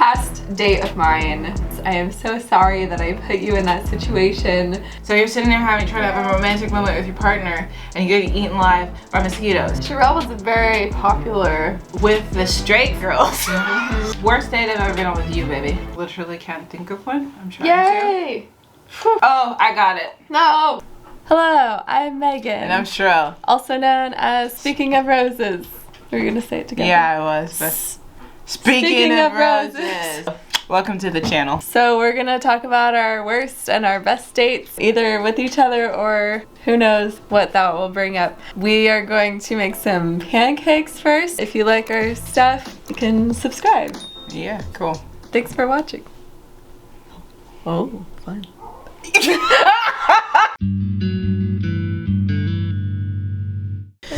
past date of mine. I am so sorry that I put you in that situation. So you're sitting there trying to have a romantic moment with your partner and you're getting eaten alive by mosquitoes. Sherelle was very popular with the straight girls. Worst date I've ever been on with you, baby. Literally can't think of one. I'm trying Yay! to. Oh, I got it. No! Hello, I'm Megan. And I'm Sherelle. Also known as Speaking of Roses. We're gonna say it together. Yeah, I was. But speaking of roses. Welcome to the channel. So we're gonna talk about our worst and our best dates, either with each other or who knows what that will bring up. We are going to make some pancakes first. If you like our stuff, you can subscribe. Yeah, cool. Thanks for watching. Oh, fun.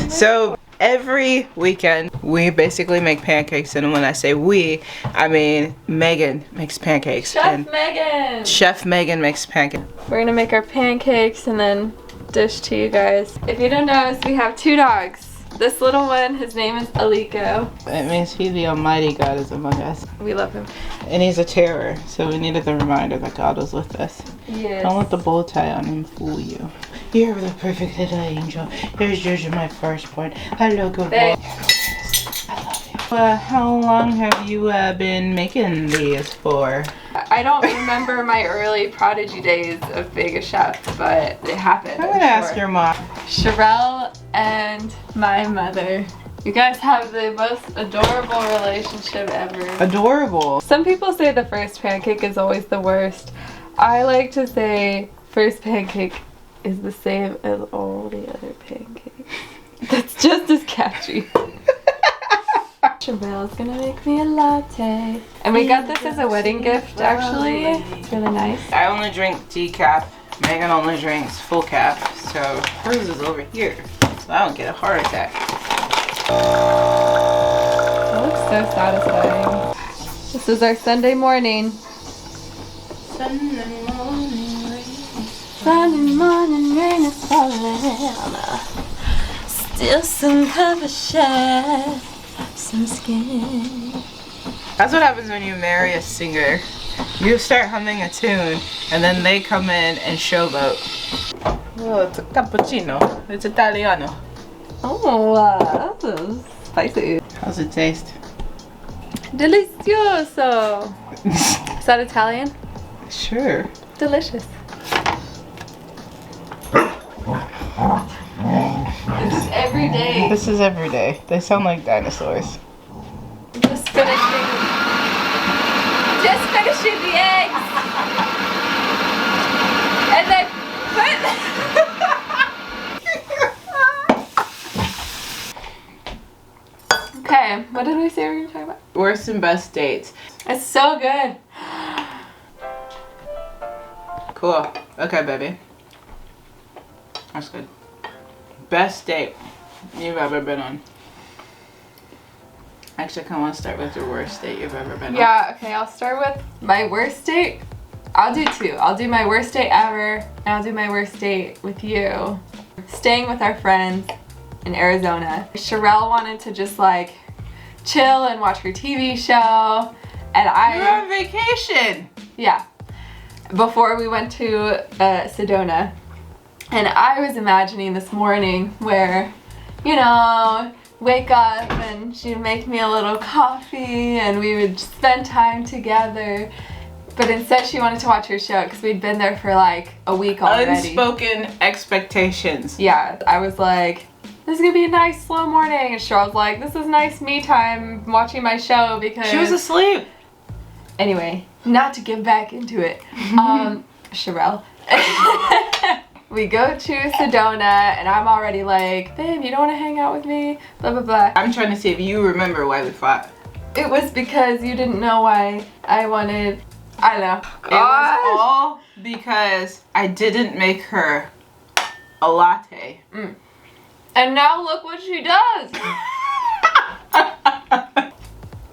So every weekend we basically make pancakes, and when I say we, I mean Megan makes pancakes. Chef Megan! Chef Megan makes pancakes. We're gonna make our pancakes and then dish to you guys. If you don't know us, we have two dogs. This little one, his name is Aliko. It means he, the almighty God, is among us. We love him. And he's a terror, so we needed the reminder that God was with us. Yes. Don't let the bow tie on him fool you. You're the perfect little angel. Here's Georgia, my firstborn. Hello, good boy. I love you. How long have you been making these for? I don't remember my early prodigy days of being a chef, but it happened. I'm gonna ask your mom. Sherelle and my mother. You guys have the most adorable relationship ever. Adorable. Some people say the first pancake is always the worst. I like to say first pancake is the same as all the other pancakes. That's just as catchy. Sherelle's gonna make me a latte. And we got this as a wedding gift, actually. It's really nice. I only drink decaf. Megan only drinks full cap. So hers is over here. So I don't get a heart attack. That looks so satisfying. This is our Sunday morning. Sunday morning rain. Sunday morning rain is falling. Still some cover shed. Some skin. That's what happens when you marry a singer. You start humming a tune, and then they come in and showboat. Oh, it's a cappuccino. It's Italiano. Oh, that's spicy. How's it taste? Delicioso. Is that Italian? Sure. Delicious. This is every day. This is every day. They sound like dinosaurs. Just finishing the eggs. And then Okay, what did we say we were going to talk about? Worst and best dates. It's so good. Cool. Okay, baby. That's good. Best date you've ever been on. Actually, I kind of want to start with your worst date you've ever been on. Yeah, okay, I'll start with my worst date. I'll do two. I'll do my worst date ever, and I'll do my worst date with you. Staying with our friends in Arizona. Sherelle wanted to just like chill and watch her TV show, and You're on vacation! Yeah, before we went to Sedona. And I was imagining this morning where, you know, wake up and she'd make me a little coffee and we would spend time together. But instead she wanted to watch her show because we'd been there for like a week already. Unspoken expectations. Yeah, I was like, this is gonna be a nice slow morning. And Cheryl was like, this is nice me time watching my show because... She was asleep. Anyway, not to get back into it. Sherelle. We go to Sedona, and I'm already like, babe, you don't want to hang out with me? Blah, blah, blah. I'm trying to see if you remember why we fought. It was because you didn't know why I wanted, I don't know. It was all because I didn't make her a latte. And now look what she does.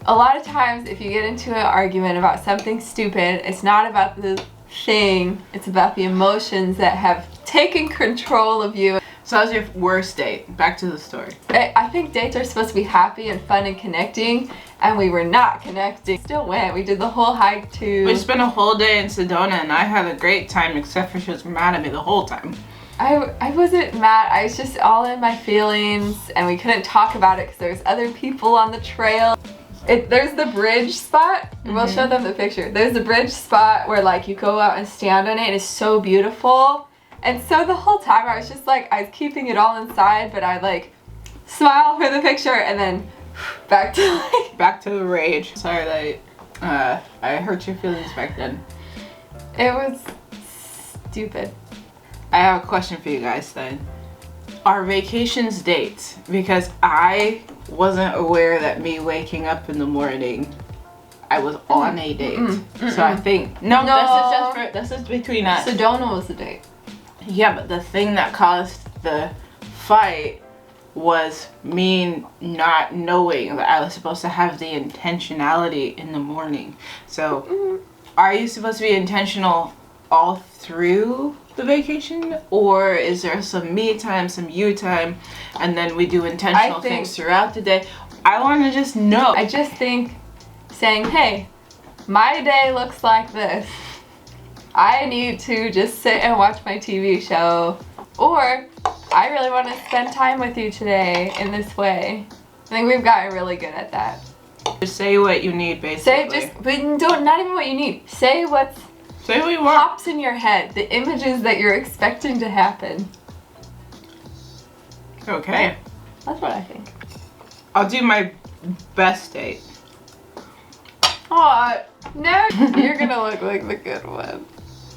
A lot of times, if you get into an argument about something stupid, it's not about the thing, it's about the emotions that have taken control of you. So that was your worst date. Back to the story. I think dates are supposed to be happy and fun and connecting, and we were not connecting. Still went. We did the whole hike to... We spent a whole day in Sedona, and I had a great time, except for she was mad at me the whole time. I wasn't mad. I was just all in my feelings, and we couldn't talk about it because there was other people on the trail. There's the bridge spot. We'll show them the picture. There's the bridge spot where like you go out and stand on it, and it's so beautiful. And so the whole time I was just like, I was keeping it all inside, but I like smile for the picture and then back to like... Back to the rage. Sorry that I hurt your feelings back then. It was stupid. I have a question for you guys then. Are vacations dates? Because I wasn't aware that me waking up in the morning, I was on a date. So I think, no, this is between us. Sedona was the date. Yeah, but the thing that caused the fight was me not knowing that I was supposed to have the intentionality in the morning. So, are you supposed to be intentional all through the vacation? Or is there some me time, some you time, and then we do intentional things throughout the day? I want to just know. I just think saying, hey, my day looks like this. I need to just sit and watch my TV show, or I really want to spend time with you today in this way. I think we've gotten really good at that. Just say what you need, basically. But not even what you need. Say what you want. Pops in your head, the images that you're expecting to happen. Okay. That's what I think. I'll do my best date. Aw, now you're gonna look like the good one.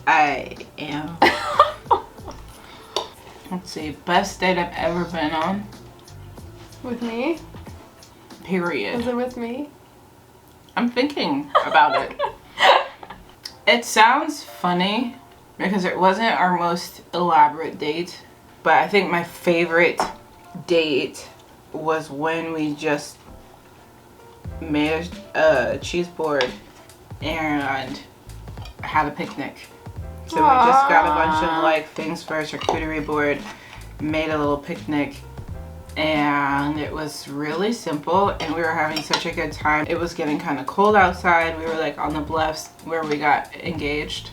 I am. Let's see, best date I've ever been on. With me? Period. Was it with me? I'm thinking about it. It sounds funny because it wasn't our most elaborate date, but I think my favorite date was when we just made a cheese board and had a picnic. So we just got a bunch of like things for our charcuterie board, made a little picnic, and it was really simple and we were having such a good time. It was getting kind of cold outside. We were like on the bluffs where we got engaged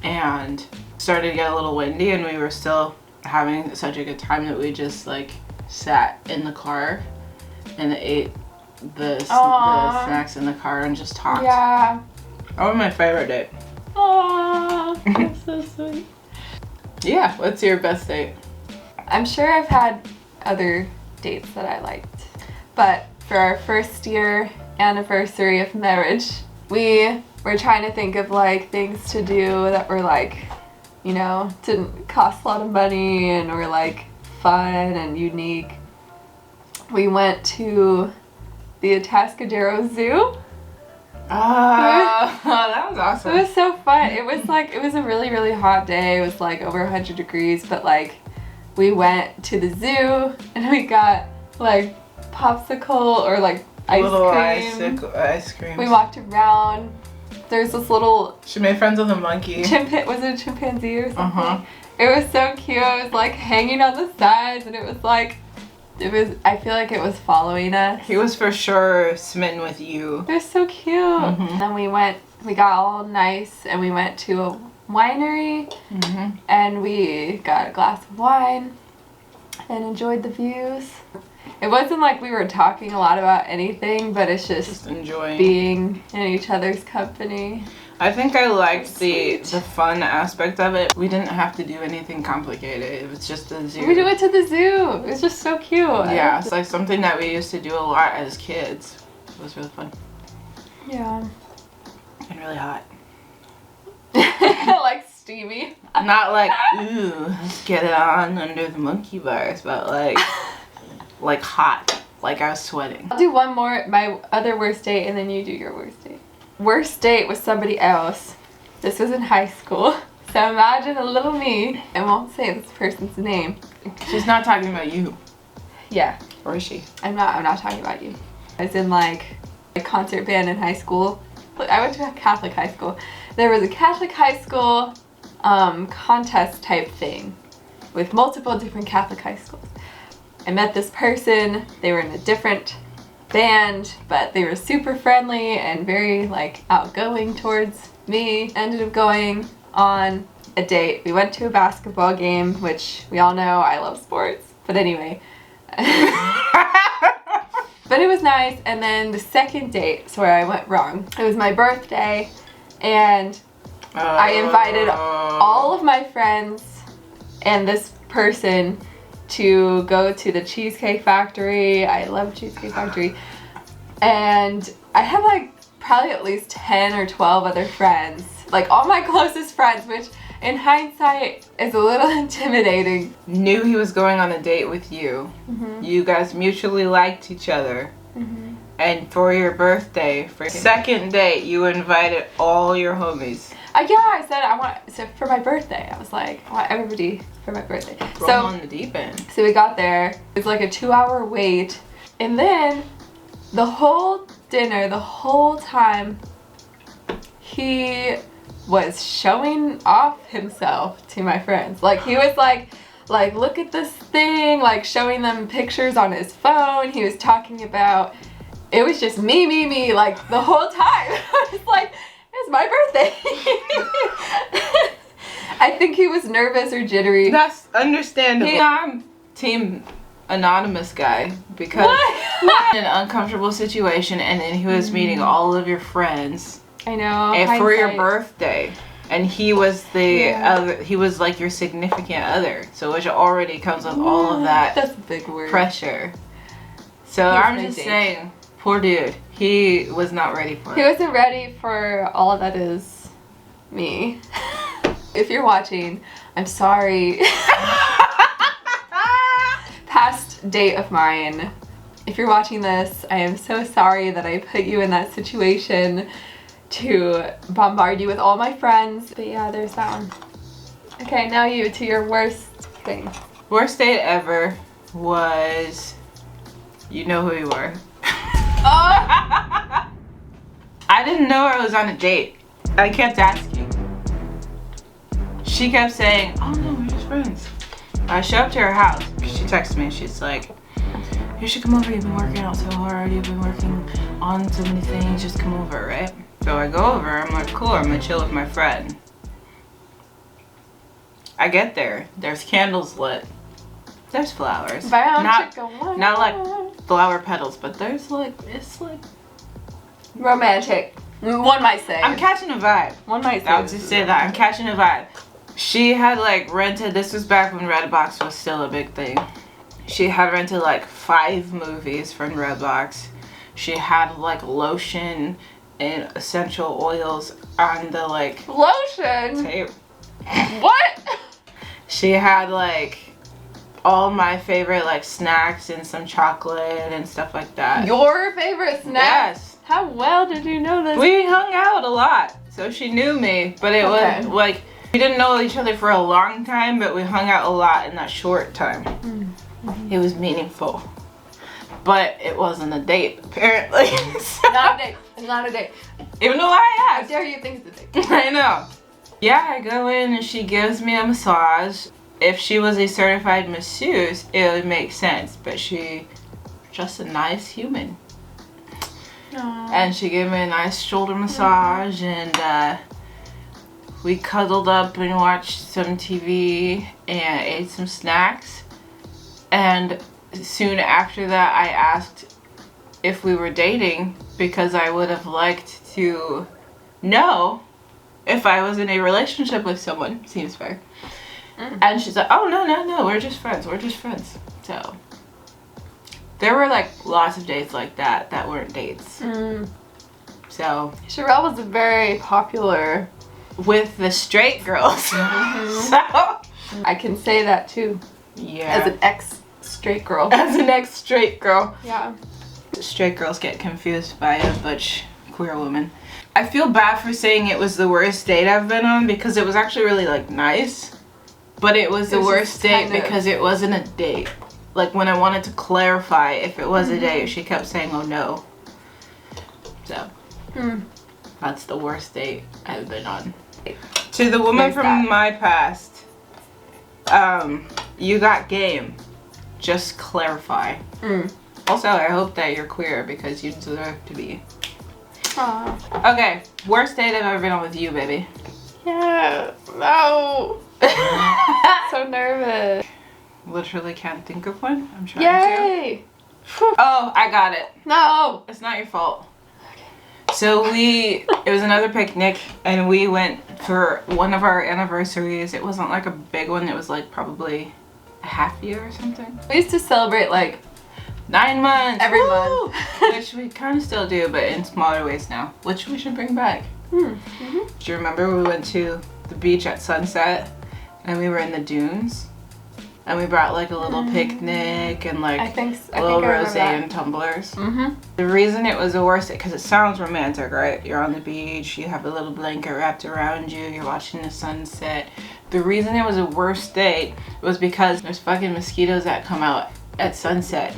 and started to get a little windy, and we were still having such a good time that we just like sat in the car and ate the snacks in the car and just talked. Yeah. That was my favorite date. Aww, that's so sweet. Yeah, what's your best date? I'm sure I've had other dates that I liked, but for our first year anniversary of marriage, we were trying to think of like things to do that were like, you know, didn't cost a lot of money and were like fun and unique. We went to the Atascadero Zoo. That was awesome. It was so fun. It was a really, really hot day. It was like over 100 degrees, but like we went to the zoo and we got like popsicle or like ice cream. We walked around. There's this little... She made friends with a monkey. Was it a chimpanzee or something? It was so cute. It was like hanging on the sides, and it was like... I feel like it was following us. He was for sure smitten with you. It was so cute. And then we got all nice and we went to a winery and we got a glass of wine and enjoyed the views. It wasn't like we were talking a lot about anything, but it's just enjoying being in each other's company. I think I liked the fun aspect of it. We didn't have to do anything complicated. It was just the zoo. We went to the zoo. It was just so cute. Yeah, it's like something that we used to do a lot as kids. It was really fun. Yeah. And really hot. Like steamy. Not like, ooh, let's get it on under the monkey bars, but like hot. Like I was sweating. I'll do one more, my other worst date, and then you do your worst date. Worst date with somebody else. This was in high school. So imagine a little me. I won't say this person's name. She's not talking about you. Yeah. Or is she? I'm not talking about you. I was in like a concert band in high school. I went to a Catholic high school. There was a Catholic high school contest type thing. with multiple different Catholic high schools. I met this person, they were in a different band, but they were super friendly and very like outgoing towards me. Ended up going on a date. We went to a basketball game, which we all know I love sports, but anyway. But it was nice. And then the second date is where I went wrong. It was my birthday, and I invited all of my friends and this person to go to the Cheesecake Factory. I love Cheesecake Factory. And I have like probably at least 10 or 12 other friends, like all my closest friends, which in hindsight is a little intimidating. Knew he was going on a date with you. You guys mutually liked each other. And for your birthday, for your second date, you invited all your homies. Yeah, I said so for my birthday. I was like, I want everybody for my birthday. Roll on the deep end. So we got there. It was like a 2-hour wait. And then the whole dinner, the whole time, he was showing off himself to my friends. Like he was like look at this thing, like showing them pictures on his phone. He was talking about, it was just me, like the whole time. I was like, it's my birthday. I think he was nervous or jittery. That's understandable. I'm team anonymous guy because What? in an uncomfortable situation, and then he was meeting all of your friends. I know. And for your hindsight. birthday, and he was the other. He was like your significant other, so which already comes with all of that That's a big word. pressure. So He's I'm my just date. saying, poor dude. He was not ready for He it. wasn't ready for all that is me. If you're watching, I'm sorry. Past date of mine. If you're watching this, I am so sorry that I put you in that situation to bombard you with all my friends. But yeah, there's that one. Okay, now you to your worst thing. Worst date ever was, you know who you were. Oh! I didn't know I was on a date. I kept asking. She kept saying, oh no, we're just friends. I show up to her house. She texted me and she's like, you should come over. You've been working out so hard. You've been working on so many things. Just come over, right? So I go over. I'm like, cool. I'm gonna chill with my friend. I get there. There's candles lit. There's flowers. Not like flower petals, but there's like, it's like romantic. One might say. I'm catching a vibe. One might say. I'll just say that. I'm catching a vibe. She had like rented, this was back when Redbox was still a big thing. She had rented like 5 movies from Redbox. She had like lotion and essential oils on the like lotion. tape. What? She had like all my favorite like snacks and some chocolate and stuff like that. Your favorite snack? Yes. How well did you know this? We hung out a lot, so she knew me, but it was like, we didn't know each other for a long time, but we hung out a lot in that short time. It was meaningful, but it wasn't a date, apparently. So, Not a date. It's not a date. even though I How asked. dare you think it's a date? I know. Yeah, I go in and she gives me a massage. If she was a certified masseuse, it would make sense, but she just a nice human. Aww. And she gave me a nice shoulder massage, and we cuddled up and watched some TV and ate some snacks. And soon after that, I asked if we were dating because I would have liked to know if I was in a relationship with someone. Seems fair. And she's like, oh, no, we're just friends. We're just friends. So there were like lots of dates like that that weren't dates. So Sherelle was very popular. with the straight girls. So I can say that too. yeah, As an ex-straight girl. as an ex-straight girl. Yeah. Straight girls get confused by a butch queer woman. I feel bad for saying it was the worst date I've been on because it was actually really like nice, but it was the was worst just date kind of- because it wasn't a date. Like when I wanted to clarify if it was a date, she kept saying, oh no. So that's the worst date I've been on. To the woman There's from that. my past, you got game. Just clarify. Also, I hope that you're queer because you deserve to be. Aww. Okay, worst date I've ever been on with you, baby. Yeah. No. So nervous. Literally can't think of one. I'm trying Yay! to. Oh, I got it. No. It's not your fault. So it was another picnic and we went for one of our anniversaries. It wasn't like a big one. It was like probably a half year or something. We used to celebrate like 9 months. every Woo! month. Which we kind of still do, but in smaller ways now. Which we should bring back. Do you remember we went to the beach at sunset and we were in the dunes? And we brought like a little picnic and like a little rosé and tumblers. The reason it was the worst, because it sounds romantic, right? You're on the beach, you have a little blanket wrapped around you, you're watching the sunset. The reason it was a worst date was because there's fucking mosquitoes that come out at sunset.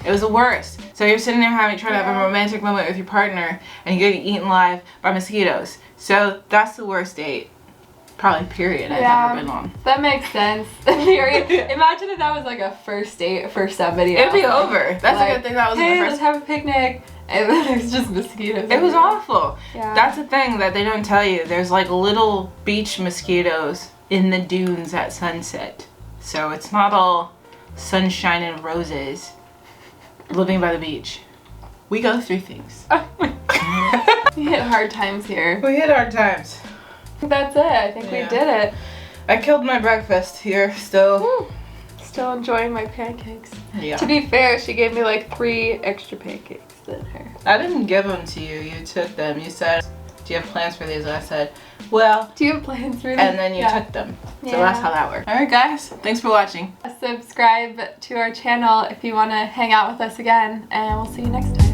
It was the worst. So you're sitting there trying to have a romantic moment with your partner and you're getting eaten alive by mosquitoes. So that's the worst date. Probably period I've ever been on. That makes sense. Imagine if that was like a first date for somebody else. It'd be over. That's a good thing that was hey, the let's first. have a picnic. And then there's just mosquitoes. It was awful. Yeah. That's the thing that they don't tell you. There's like little beach mosquitoes in the dunes at sunset. So it's not all sunshine and roses living by the beach. We go through things. We hit hard times here. We hit hard times. That's it. I think we did it. I killed my breakfast here still. Woo. Still enjoying my pancakes. Yeah. To be fair, she gave me like 3 extra pancakes than her. I didn't give them to you. You took them. You said, do you have plans for these? And I said, well. Do you have plans for them? And then you took them. So that's how that worked. Alright guys, thanks for watching. Subscribe to our channel if you want to hang out with us again, and we'll see you next time.